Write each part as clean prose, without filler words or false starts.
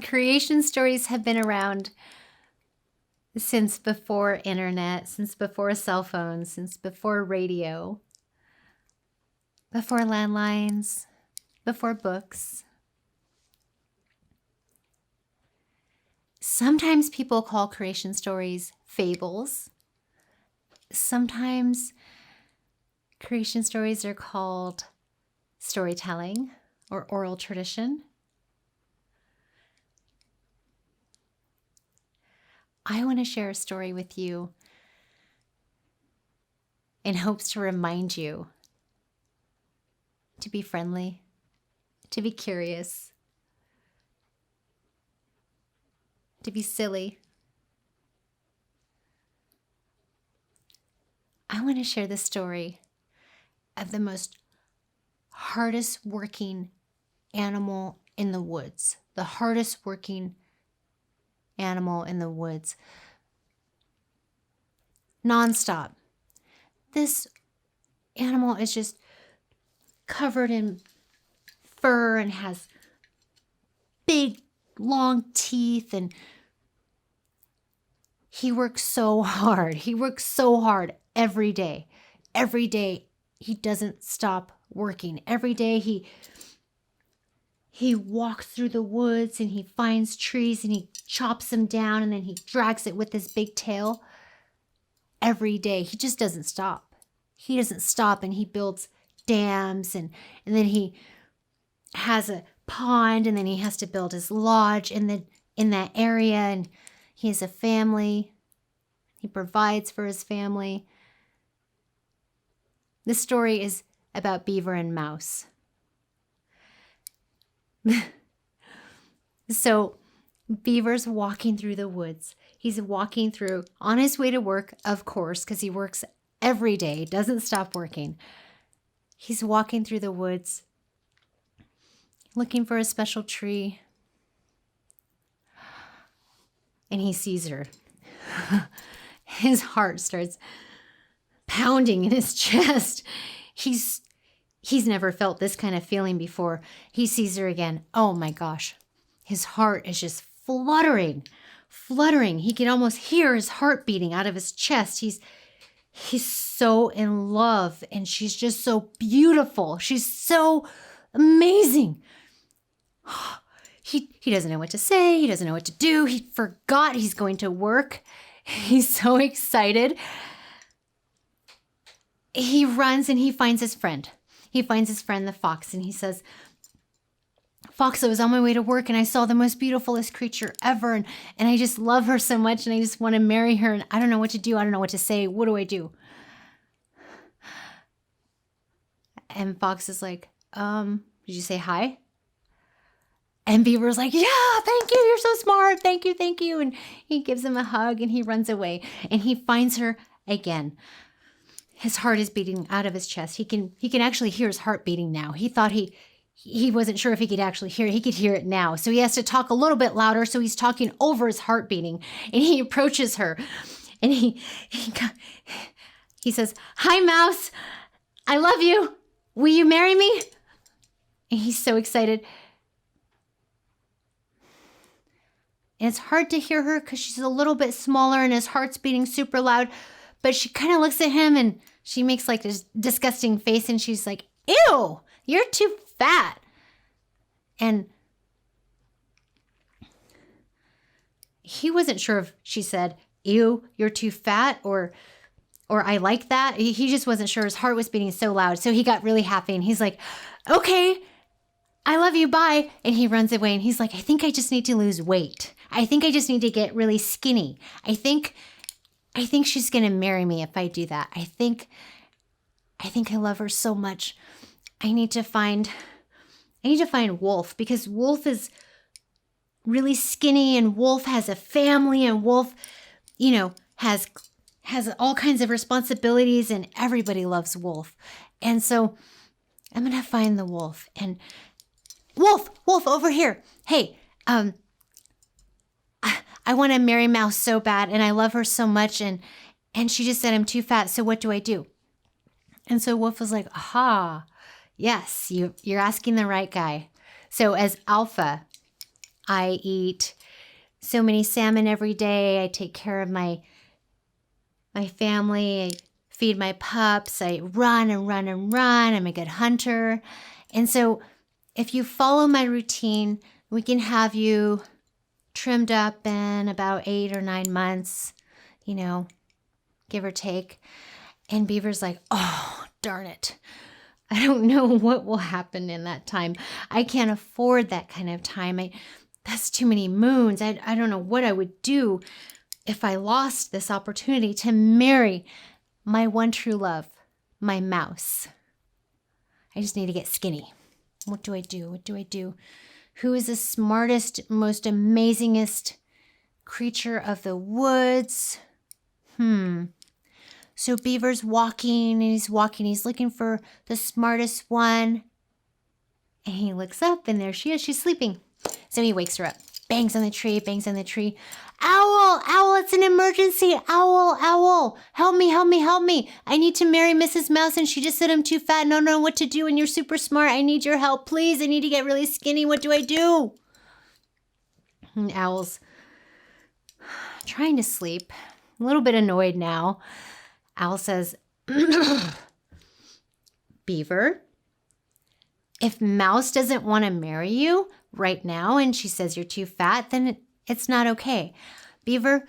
Creation stories have been around since before internet, since before cell phones, since before radio, before landlines, before books. Sometimes people call creation stories fables. Sometimes creation stories are called storytelling or oral tradition. I want to share a story with you in hopes to remind you to be friendly, to be curious, to be silly. I want to share the story of the most hardest working animal in the woods, the hardest working animal in the woods. Nonstop. This animal is just covered in fur and has big, long teeth, and he works so hard. He works so hard every day. Every day he doesn't stop working. Every day he walks through the woods and he finds trees and he chops them down and then he drags it with his big tail. Every day he just doesn't stop. He doesn't stop, and he builds dams, and then he has a pond, and then he has to build his lodge in that area, and he has a family. He provides for his family. This story is about Beaver and Mouse. So Beaver's walking through the woods. He's walking through on his way to work, of course, because he works every day, doesn't stop working. He's walking through the woods, looking for a special tree, and he sees her. His heart starts pounding in his chest. He's never felt this kind of feeling before. He sees her again. Oh my gosh. His heart is just fluttering. He can almost hear his heart beating out of his chest. He's so in love, and she's just so beautiful. She's so amazing. He doesn't know what to say. He doesn't know what to do. He forgot he's going to work. He's so excited. He runs and he finds his friend. He finds his friend, the fox, and he says, Fox, I was on my way to work and I saw the most beautifulest creature ever, and I just love her so much, and I just want to marry her, and I don't know what to do. I don't know what to say. What do I do? And Fox is like, did you say hi? And Beaver's like, yeah, thank you. You're so smart. Thank you. And he gives him a hug and he runs away, and he finds her again. His heart is beating out of his chest. He can actually hear his heart beating now. He thought he wasn't sure if he could actually hear it. He could hear it now. So he has to talk a little bit louder. So he's talking over his heart beating, and he approaches her, and he says, hi, Mouse. I love you. Will you marry me? And he's so excited. And it's hard to hear her because she's a little bit smaller and his heart's beating super loud. But she kind of looks at him and she makes like this disgusting face, and she's like, ew, you're too fat. And he wasn't sure if she said, ew, you're too fat, or I like that. He just wasn't sure. His heart was beating so loud. So he got really happy and he's like, okay, I love you, bye. And he runs away and he's like, I think I just need to lose weight. I think I just need to get really skinny. I think she's going to marry me if I do that. I think I love her so much. I need to find Wolf, because Wolf is really skinny, and Wolf has a family, and Wolf, has all kinds of responsibilities, and everybody loves Wolf. And so I'm going to find the Wolf, and Wolf over here. Hey, I want to marry Mouse so bad, and I love her so much, and she just said I'm too fat, so what do I do? And so Wolf was like, aha, yes, you're asking the right guy. So as Alpha, I eat so many salmon every day. I take care of my family. I feed my pups. I run and run and run. I'm a good hunter. And so if you follow my routine, we can have you trimmed up in about 8 or 9 months, give or take. And Beaver's like, oh, darn it. I don't know what will happen in that time. I can't afford that kind of time. That's too many moons. I don't know what I would do if I lost this opportunity to marry my one true love, my mouse. I just need to get skinny. What do I do? What do I do? Who is the smartest, most amazingest creature of the woods? So Beaver's walking and he's walking. He's looking for the smartest one. And he looks up and there she is. She's sleeping. So he wakes her up. Bangs on the tree, bangs on the tree. Owl, owl, it's an emergency. Owl, owl, help me, help me, help me. I need to marry Mrs. Mouse and she just said I'm too fat and I don't know what to do and you're super smart. I need your help, please. I need to get really skinny. What do I do? And Owl's trying to sleep, a little bit annoyed now. Owl says, Beaver, if Mouse doesn't want to marry you right now and she says you're too fat, then it's not okay. Beaver,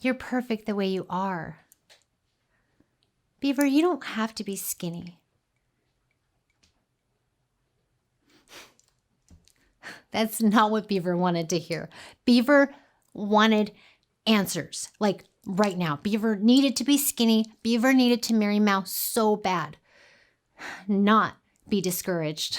you're perfect the way you are. Beaver, you don't have to be skinny. That's not what Beaver wanted to hear. Beaver wanted answers, like right now. Beaver needed to be skinny. Beaver needed to marry Mouse so bad. Not be discouraged.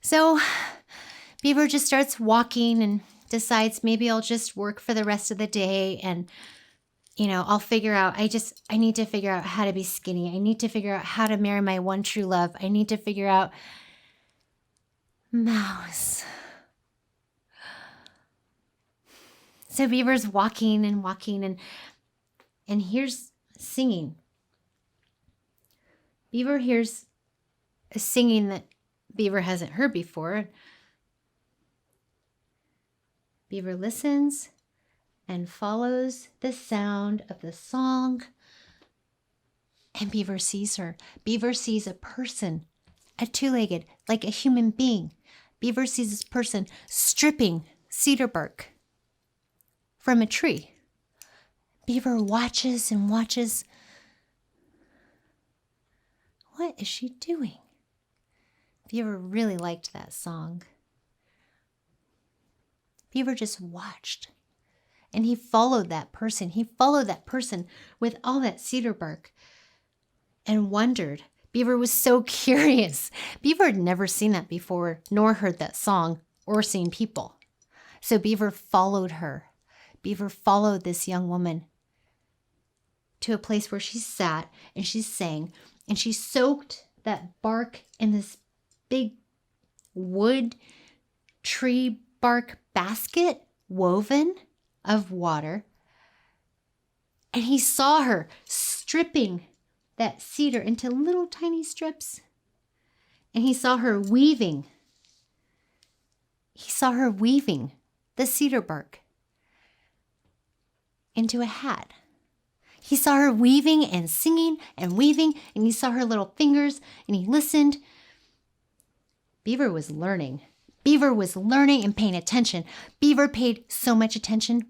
So Beaver just starts walking and decides maybe I'll just work for the rest of the day and, I'll figure out, I need to figure out how to be skinny. I need to figure out how to marry my one true love. I need to figure out Mouse. So Beaver's walking and walking and hears singing. Beaver hears a singing that Beaver hasn't heard before. Beaver listens and follows the sound of the song. And Beaver sees her. Beaver sees a person, a two-legged, like a human being. Beaver sees this person stripping cedar bark from a tree. Beaver watches and watches. What is she doing? Beaver really liked that song. Beaver just watched. And he followed that person. He followed that person with all that cedar bark and wondered. Beaver was so curious. Beaver had never seen that before, nor heard that song, or seen people. So Beaver followed her. Beaver followed this young woman to a place where she sat and she sang. And she soaked that bark in this big wood tree bark basket woven of water. And he saw her stripping that cedar into little tiny strips. And he saw her weaving. He saw her weaving the cedar bark into a hat. He saw her weaving and singing and weaving, and he saw her little fingers, and he listened. Beaver was learning. Beaver was learning and paying attention. Beaver paid so much attention.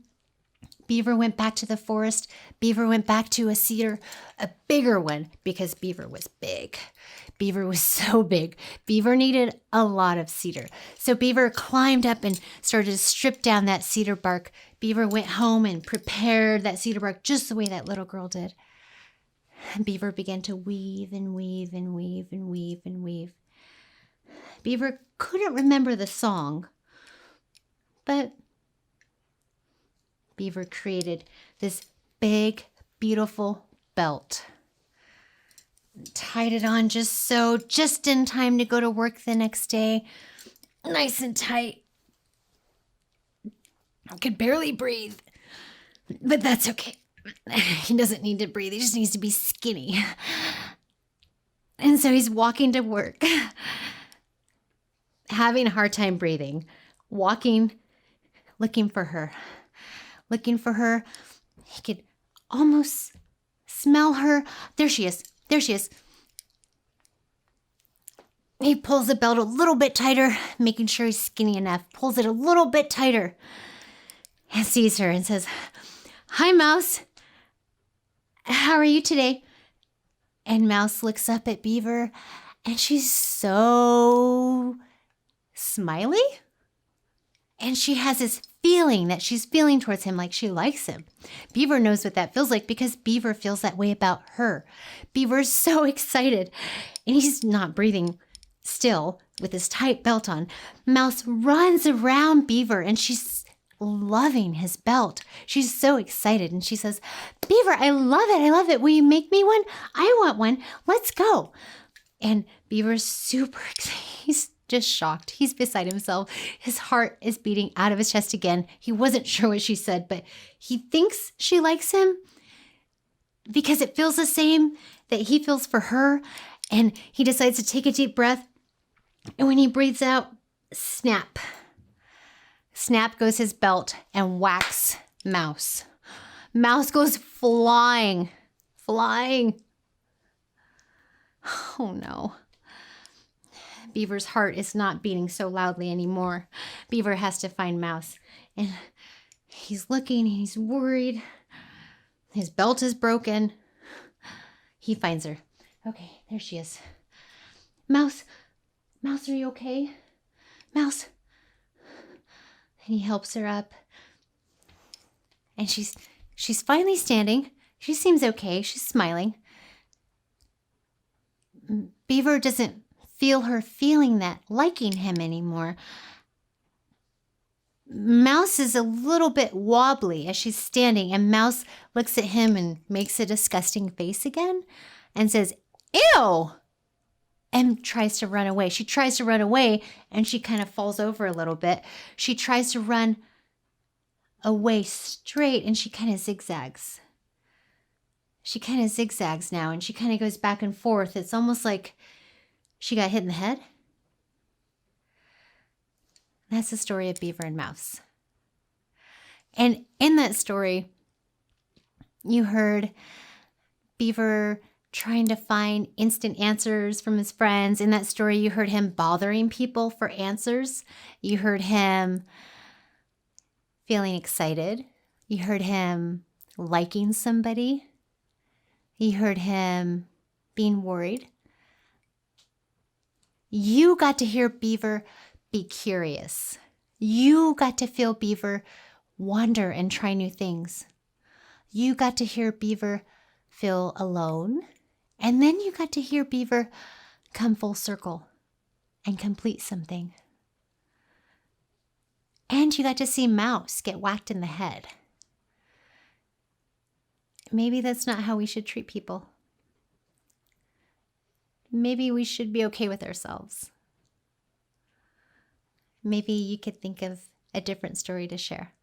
Beaver went back to the forest. Beaver went back to a cedar, a bigger one, because Beaver was big. Beaver was so big. Beaver needed a lot of cedar. So Beaver climbed up and started to strip down that cedar bark. Beaver went home and prepared that cedar bark just the way that little girl did. And Beaver began to weave and weave and weave and weave and weave. Beaver couldn't remember the song, but Beaver created this big, beautiful belt. Tied it on just in time to go to work the next day. Nice and tight. I could barely breathe, but that's okay. He doesn't need to breathe. He just needs to be skinny. And so he's walking to work, having a hard time breathing, walking, looking for her. Looking for her. He could almost smell her. There she is. There she is. He pulls the belt a little bit tighter, making sure he's skinny enough. Pulls it a little bit tighter and sees her and says, "Hi, Mouse. How are you today?" And Mouse looks up at Beaver and she's so smiley. And she has this feeling that she's feeling towards him, like she likes him. Beaver knows what that feels like because Beaver feels that way about her. Beaver's so excited and he's not breathing still with his tight belt on. Mouse runs around Beaver and she's loving his belt. She's so excited and she says, "Beaver, I love it. I love it. Will you make me one? I want one. Let's go." And Beaver's super excited. He's just shocked. He's beside himself. His heart is beating out of his chest again. He wasn't sure what she said, but he thinks she likes him because it feels the same that he feels for her. And he decides to take a deep breath. And when he breathes out, snap. Snap goes his belt and whacks Mouse. Mouse goes flying. Flying. Oh no. Beaver's heart is not beating so loudly anymore. Beaver has to find Mouse. And he's looking, he's worried. His belt is broken. He finds her. Okay, there she is. "Mouse, Mouse, are you okay? Mouse." And he helps her up. And she's finally standing. She seems okay. She's smiling. Beaver doesn't feel her feeling that, liking him anymore. Mouse is a little bit wobbly as she's standing, and Mouse looks at him and makes a disgusting face again and says, "Ew!" and tries to run away. She tries to run away and she kind of falls over a little bit. She tries to run away straight and she kind of zigzags. She kind of zigzags now and she kind of goes back and forth. It's almost like she got hit in the head. That's the story of Beaver and Mouse. And in that story, you heard Beaver trying to find instant answers from his friends. In that story, you heard him bothering people for answers. You heard him feeling excited. You heard him liking somebody. You heard him being worried. You got to hear Beaver be curious. You got to feel Beaver wonder and try new things. You got to hear Beaver feel alone. And then you got to hear Beaver come full circle and complete something. And you got to see Mouse get whacked in the head. Maybe that's not how we should treat people. Maybe we should be okay with ourselves. Maybe you could think of a different story to share.